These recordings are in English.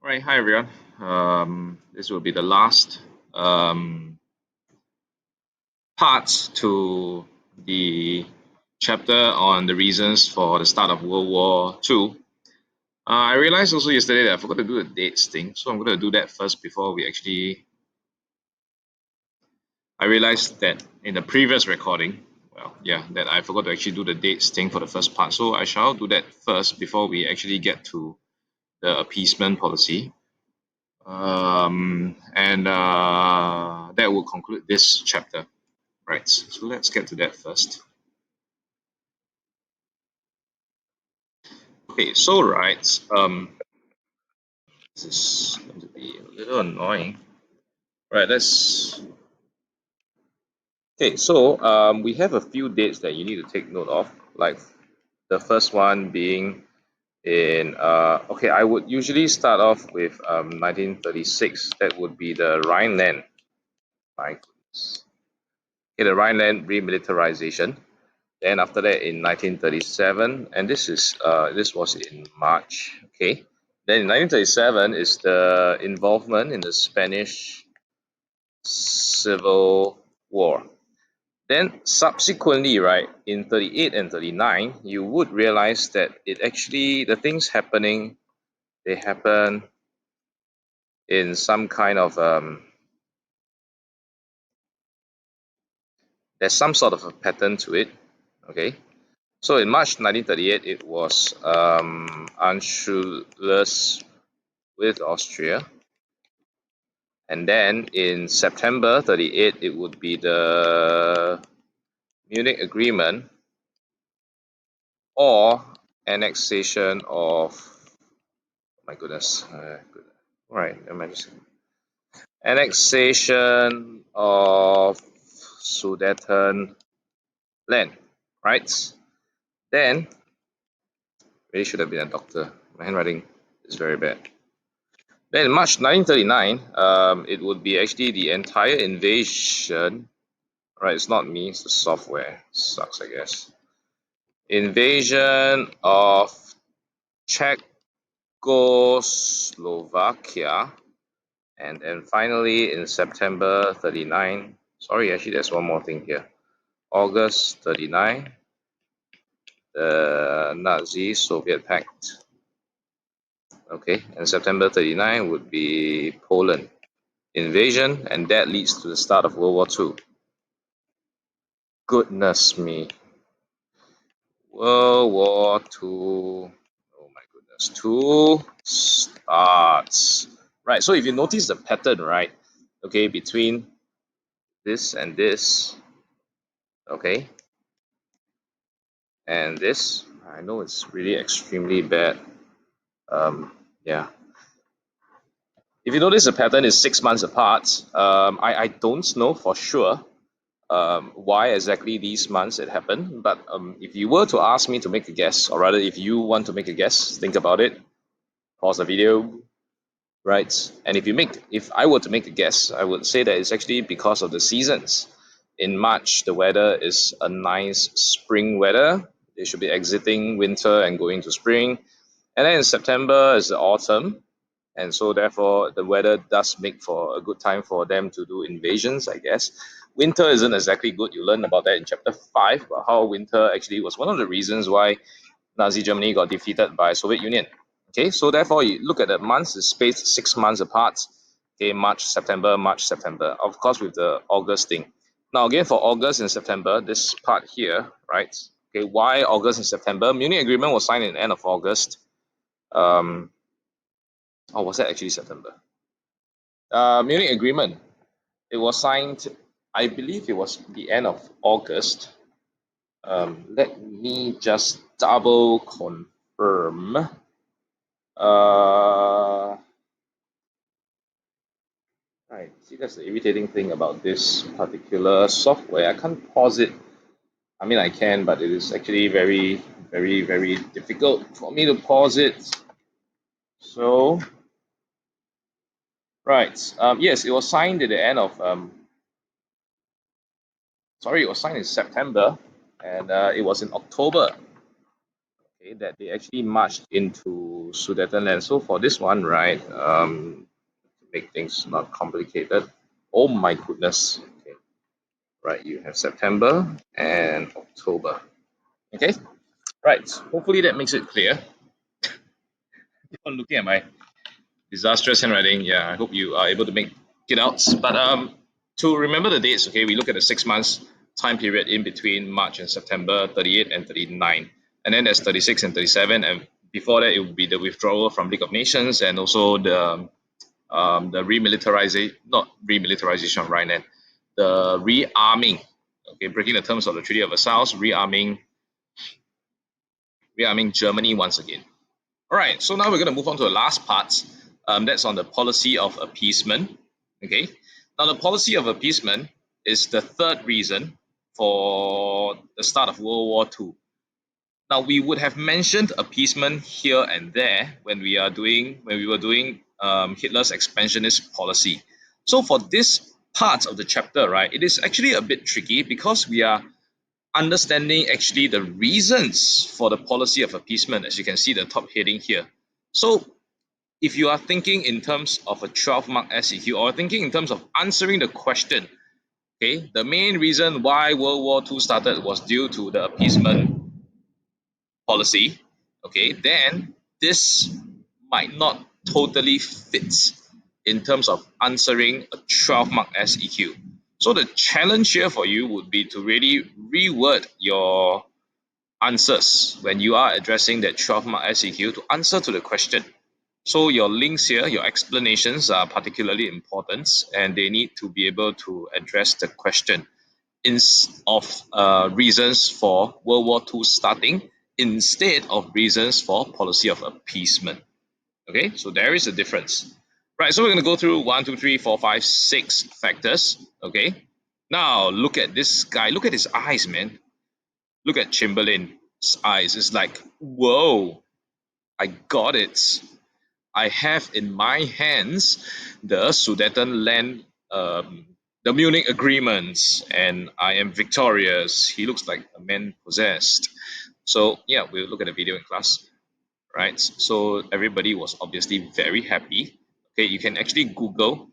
Right, hi everyone. This will be the last part to the chapter on the reasons for the start of World War II. I realized also yesterday that I forgot to do the dates thing, so I'm going to do that first before we actually. I realized that in the previous recording, that I forgot to actually do the dates thing for the first part, so I shall do that first before we actually get to the appeasement policy. That will conclude this chapter. Right, so let's get to that first. Okay, so this is going to be a little annoying. Right, okay, so we have a few dates that you need to take note of, like the first one being in, okay, I would usually start off with 1936. That would be the Rhineland. My goodness. Okay, the Rhineland remilitarization. Then after that in 1937, and this was in March. Okay. Then in 1937 is the involvement in the Spanish Civil War. Then subsequently, right, in 38 and 39, you would realize that the things happening, they happen in some kind of there's some sort of a pattern to it. Okay. So in March 1938, it was Anschluss with Austria. And then in September 38, it would be the Munich Agreement or annexation of, my goodness, all right, annexation of Sudeten land, right? Then, really should have been a doctor. My handwriting is very bad. Then in March 1939, it would be actually the entire invasion. Right, it's not me, it's the software. Sucks, I guess. Invasion of Czechoslovakia. And then finally in September 39, sorry, actually there's one more thing here. August 39, the Nazi-Soviet Pact. Okay, and September 39 would be Poland invasion, and that leads to the start of World War II. Goodness me. World War II. Oh my goodness. Two starts. Right, so if you notice the pattern, right? Okay, between this and this. Okay. And this. I know it's really extremely bad. Yeah. If you notice the pattern is 6 months apart, I don't know for sure why exactly these months it happened. But if you were to ask me to make a guess, or rather if you want to make a guess, think about it, pause the video, right? And if I were to make a guess, I would say that it's actually because of the seasons. In March, the weather is a nice spring weather. They should be exiting winter and going to spring. And then in September is the autumn. And so therefore the weather does make for a good time for them to do invasions, I guess. Winter isn't exactly good. You learn about that in chapter 5, about how winter actually was one of the reasons why Nazi Germany got defeated by Soviet Union. Okay, so therefore you look at the months, it's spaced 6 months apart. Okay, March, September, March, September. Of course, with the August thing. Now again, for August and September, this part here, right? Okay, why August and September? Munich Agreement was signed in the end of August. Or was that actually September? Munich Agreement. It was signed, I believe it was the end of August. Let me just double confirm. Right, see, that's the irritating thing about this particular software. I can't pause it. I mean, I can, but it is actually very, very, very difficult for me to pause it. So, right, yes, it was signed at the end of, it was signed in September, and it was in October, okay, that they actually marched into Sudetenland. So for this one, right, to make things not complicated, oh my goodness. Okay, right, you have September and October. Okay, right. Hopefully that makes it clear. I'm looking at my disastrous handwriting. Yeah, I hope you are able to make it out. But to remember the dates, okay, we look at the 6 months time period in between March and September, 38 and 39. And then there's 36 and 37. And before that, it would be the withdrawal from League of Nations and also the remilitarization, not remilitarization of Rhineland, the rearming, okay, breaking the terms of the Treaty of Versailles, rearming Germany once again. All right, so now we're going to move on to the last part. That's on the policy of appeasement. Okay, now the policy of appeasement is the third reason for the start of World War II. Now we would have mentioned appeasement here and there when we were doing Hitler's expansionist policy. So for this part of the chapter, right, it is actually a bit tricky because we are understanding actually the reasons for the policy of appeasement, as you can see the top heading here. So if you are thinking in terms of a 12-mark SEQ or thinking in terms of answering the question, okay, the main reason why World War II started was due to the appeasement policy, okay, then this might not totally fit in terms of answering a 12-mark SEQ. So the challenge here for you would be to really reword your answers when you are addressing that 12-mark SEQ to answer to the question. So your links here, your explanations are particularly important and they need to be able to address the question of reasons for World War II starting instead of reasons for policy of appeasement. Okay, so there is a difference. Right, so we're going to go through 1, 2, 3, 4, 5, 6 factors. Okay, now look at this guy. Look at his eyes, man. Look at Chamberlain's eyes. It's like, whoa, I got it. I have in my hands the Sudetenland, the Munich agreements, and I am victorious. He looks like a man possessed. So yeah, we'll look at the video in class, right? So everybody was obviously very happy. Okay, you can actually Google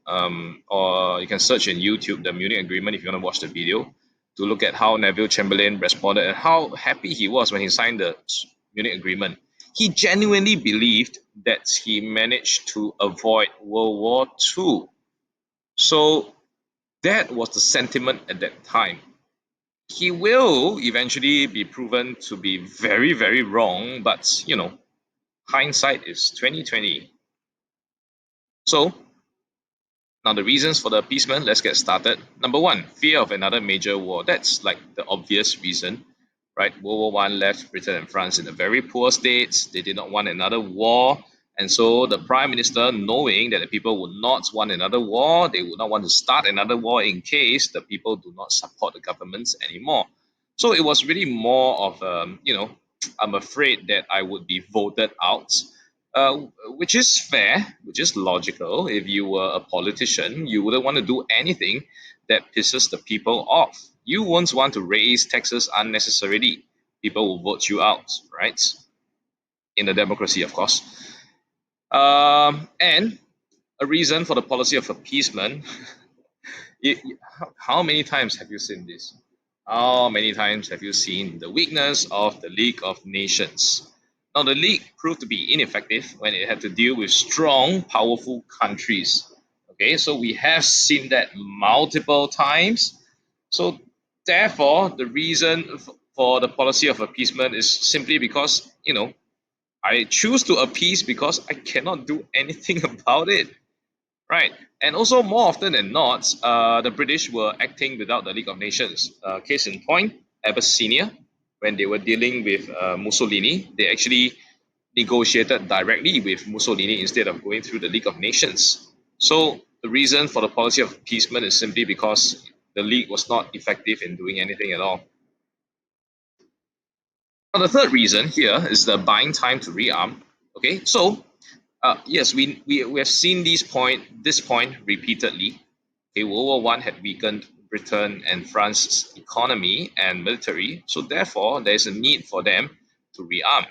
or you can search in YouTube the Munich agreement if you want to watch the video to look at how Neville Chamberlain responded and how happy he was when he signed the Munich agreement. He genuinely believed that he managed to avoid World War II. So that was the sentiment at that time. He will eventually be proven to be very, very wrong, but you know, hindsight is 2020. So now the reasons for the appeasement, let's get started. Number one, fear of another major war. That's like the obvious reason, right? World War One left Britain and France in a very poor state. They did not want another war. And so the Prime Minister, knowing that the people would not want another war, they would not want to start another war in case the people do not support the governments anymore. So it was really more of, I'm afraid that I would be voted out, which is fair, which is logical. If you were a politician, you wouldn't want to do anything that pisses the people off. You won't want to raise taxes unnecessarily. People will vote you out, right? In a democracy, of course. And a reason for the policy of appeasement. How many times have you seen this? How many times have you seen the weakness of the League of Nations? Now, the League proved to be ineffective when it had to deal with strong, powerful countries. Okay, so we have seen that multiple times. So, therefore, the reason for the policy of appeasement is simply because, I choose to appease because I cannot do anything about it. Right. And also, more often than not, the British were acting without the League of Nations. Case in point, Abyssinia, when they were dealing with Mussolini, they actually negotiated directly with Mussolini instead of going through the League of Nations. So the reason for the policy of appeasement is simply because the League was not effective in doing anything at all. Now, the third reason here is the buying time to rearm. Okay, so yes, we have seen this point repeatedly. Okay, World War One had weakened Britain and France's economy and military, so therefore there is a need for them to rearm.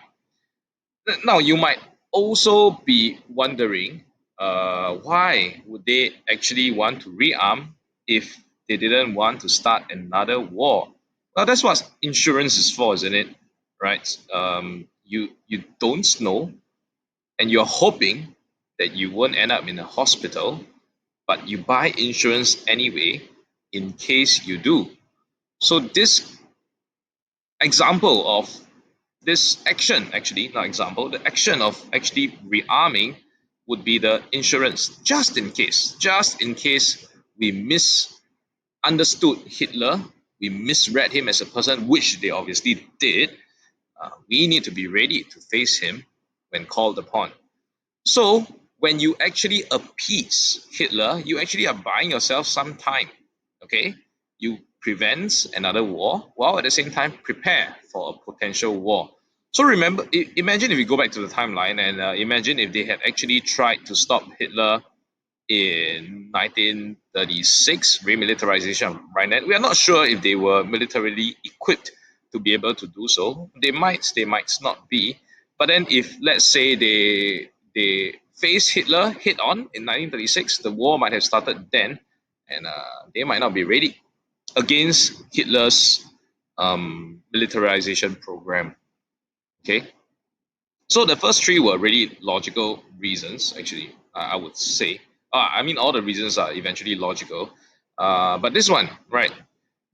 Now you might also be wondering why would they actually want to rearm if they didn't want to start another war? Well, that's what insurance is for, isn't it? Right? You don't know, and you're hoping that you won't end up in a hospital, but you buy insurance anyway in case you do. So this example of this action, actually, not example, the action of actually rearming would be the insurance, just in case we misunderstood Hitler, we misread him as a person, which they obviously did. We need to be ready to face him when called upon. So when you actually appease Hitler, you actually are buying yourself some time. Okay, you prevent another war while at the same time prepare for a potential war. So remember, imagine if we go back to the timeline and imagine if they had actually tried to stop Hitler in 1936, remilitarization of Rhineland. We are not sure if they were militarily equipped to be able to do so. They might not be. But then if let's say they faced Hitler head on in 1936, the war might have started then, and they might not be ready against Hitler's militarization program. Okay, so the first three were really logical reasons, actually, I would say. I mean, all the reasons are eventually logical. But this one, right?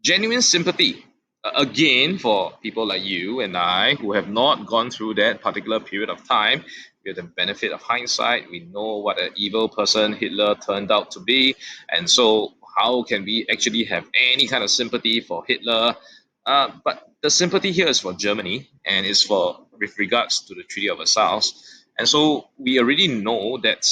Genuine sympathy. Again, for people like you and I who have not gone through that particular period of time, we have the benefit of hindsight. We know what an evil person Hitler turned out to be. And so, how can we actually have any kind of sympathy for Hitler? But the sympathy here is for Germany and is for with regards to the Treaty of Versailles. And so, we already know that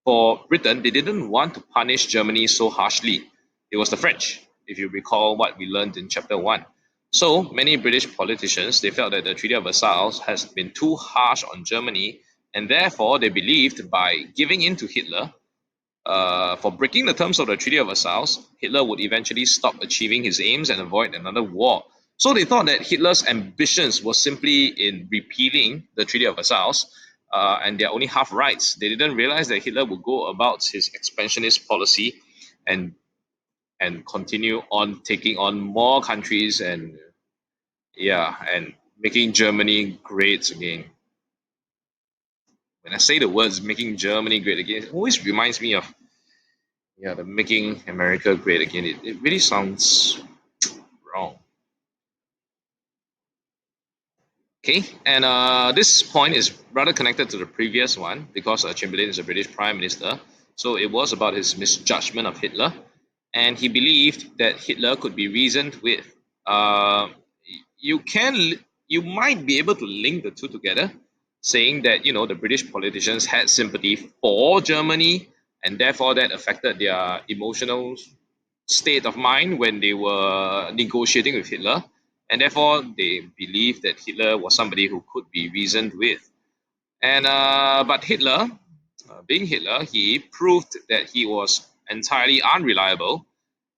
for Britain, they didn't want to punish Germany so harshly. It was the French, if you recall what we learned in chapter 1. So many British politicians, they felt that the Treaty of Versailles has been too harsh on Germany, and therefore they believed by giving in to Hitler, for breaking the terms of the Treaty of Versailles, Hitler would eventually stop achieving his aims and avoid another war. So they thought that Hitler's ambitions were simply in repealing the Treaty of Versailles, and they're only half rights. They didn't realize that Hitler would go about his expansionist policy and continue on taking on more countries and and making Germany great again. When I say the words making Germany great again, it always reminds me of the making America great again. It really sounds wrong. Okay, and this point is rather connected to the previous one because Chamberlain is a British Prime Minister. So it was about his misjudgment of Hitler, and he believed that Hitler could be reasoned with. Uh, you can, you might be able to link the two together, saying that the British politicians had sympathy for Germany, and therefore that affected their emotional state of mind when they were negotiating with Hitler, and therefore they believed that Hitler was somebody who could be reasoned with. And but Hitler, being Hitler, he proved that he was entirely unreliable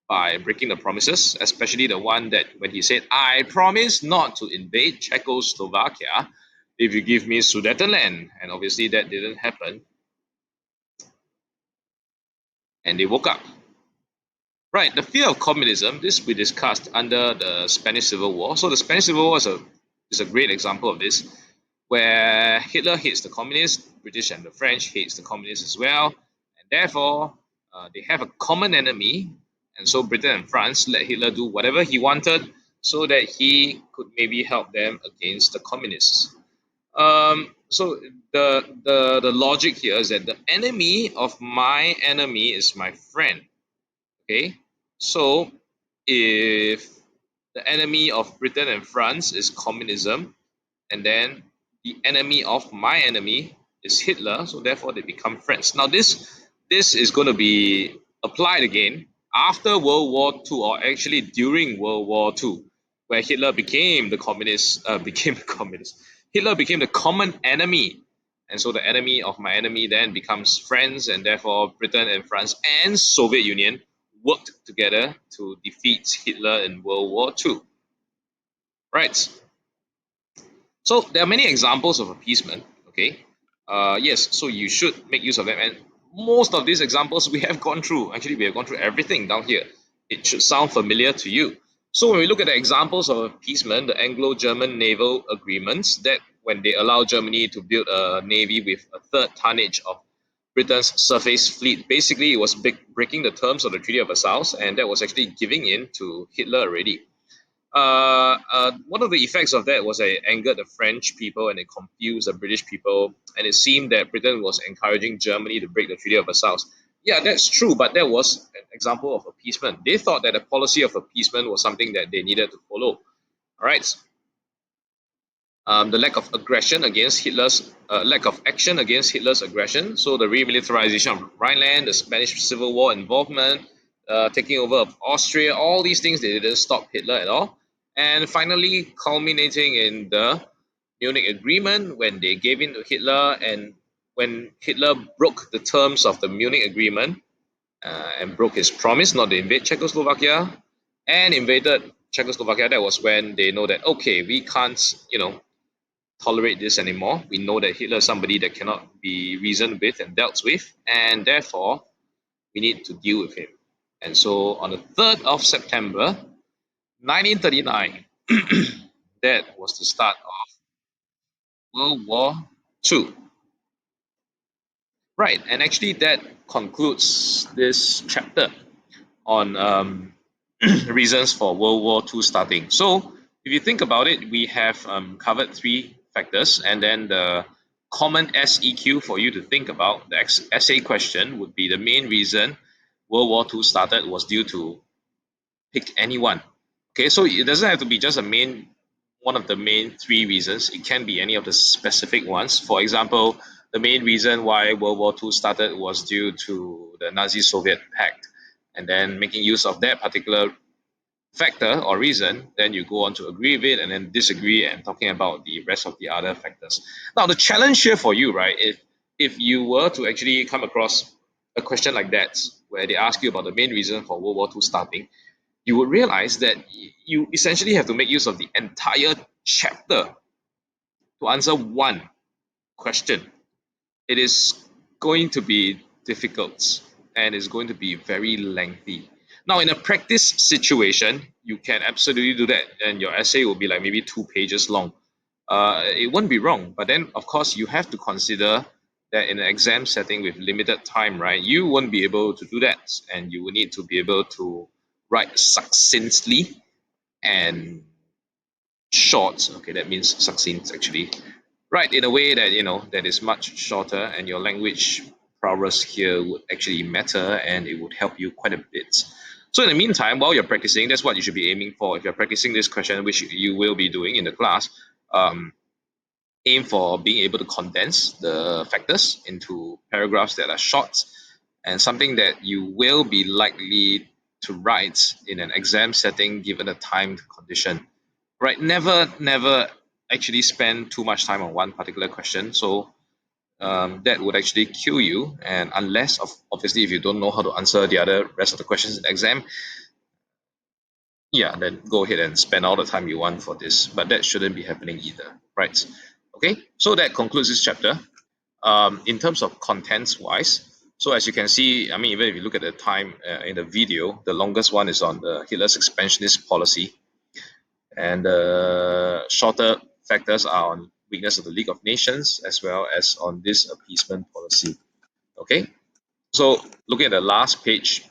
by breaking the promises, especially the one that when he said, "I promise not to invade Czechoslovakia if you give me Sudetenland," and obviously that didn't happen, and they woke up. Right, the fear of communism, this we discussed under the Spanish Civil War. So the Spanish Civil War is a great example of this, where Hitler hates the communists, British and the French hates the communists as well, and therefore they have a common enemy, and so Britain and France let Hitler do whatever he wanted so that he could maybe help them against the communists. So the logic here is that the enemy of my enemy is my friend. Okay, so if the enemy of Britain and France is communism, and then the enemy of my enemy is Hitler, so therefore they become friends. Now this is going to be applied again after World War II, or actually during World War II, where Hitler became the communist, became the communist. Hitler became the common enemy, and so the enemy of my enemy then becomes friends, and therefore Britain and France and Soviet Union worked together to defeat Hitler in World War II. Right. So there are many examples of appeasement, okay? Yes, so you should make use of them. And most of these examples we have gone through. Actually, we have gone through everything down here. It should sound familiar to you. So when we look at the examples of appeasement, the Anglo-German naval agreements, that when they allow Germany to build a navy with a third tonnage of Britain's surface fleet, basically it was breaking the terms of the Treaty of Versailles, and that was actually giving in to Hitler already. One of the effects of that was that it angered the French people and it confused the British people, and it seemed that Britain was encouraging Germany to break the Treaty of Versailles. Yeah, that's true, but that was an example of appeasement. They thought that the policy of appeasement was something that they needed to follow. All right. The lack of aggression against Hitler's lack of action against Hitler's aggression. So the remilitarization of Rhineland, the Spanish Civil War involvement, taking over of Austria, all these things they didn't stop Hitler at all. And finally, culminating in the Munich Agreement when they gave in to Hitler, and when Hitler broke the terms of the Munich Agreement and broke his promise not to invade Czechoslovakia and invaded Czechoslovakia, that was when they know that okay, we can't, tolerate this anymore. We know that Hitler is somebody that cannot be reasoned with and dealt with, and therefore we need to deal with him. And so on the 3rd of September 1939, that was the start of World War II. Right, and actually that concludes this chapter on reasons for World War II starting. So if you think about it, we have covered three factors, and then the common SEQ for you to think about, the essay question would be the main reason World War II started was due to pick any one. Okay, so it doesn't have to be just one of the main three reasons. It can be any of the specific ones. For example, the main reason why World War II started was due to the Nazi-Soviet pact, and then making use of that particular factor or reason, then you go on to agree with it and then disagree and talking about the rest of the other factors. Now, the challenge here for you, right, if you were to actually come across a question like that, where they ask you about the main reason for World War II starting, you would realize that you essentially have to make use of the entire chapter to answer one question. It is going to be difficult and it's going to be very lengthy. Now, in a practice situation, you can absolutely do that, and your essay will be like maybe 2 pages long. It won't be wrong, but then of course you have to consider that in an exam setting with limited time, right? You won't be able to do that, and you will need to be able to write succinctly and short. Okay, that means succinct actually. Right, in a way that that is much shorter, and your language prowess here would actually matter, and it would help you quite a bit. So in the meantime, while you're practicing, that's what you should be aiming for. If you're practicing this question, which you will be doing in the class, aim for being able to condense the factors into paragraphs that are short and something that you will be likely to write in an exam setting given a timed condition. Right, never actually spend too much time on one particular question. So that would actually kill you. And unless, obviously, if you don't know how to answer the other rest of the questions in the exam, yeah, then go ahead and spend all the time you want for this. But that shouldn't be happening either, right? Okay, so that concludes this chapter. In terms of contents wise, so as you can see, I mean, even if you look at the time in the video, the longest one is on the Hitler's expansionist policy, and the shorter factors are on weakness of the League of Nations as well as on this appeasement policy. Okay, so looking at the last page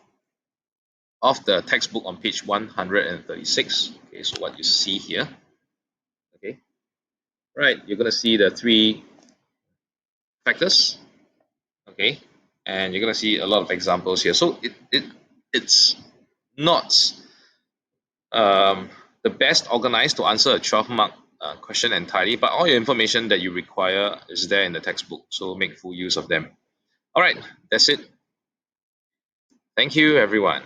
of the textbook on page 136. Okay, so what you see here, okay, right, you're going to see the three factors, okay, and you're going to see a lot of examples here. So it's not the best organized to answer a 12-mark question entirely, but all your information that you require is there in the textbook, so make full use of them. All right, that's it. Thank you, everyone.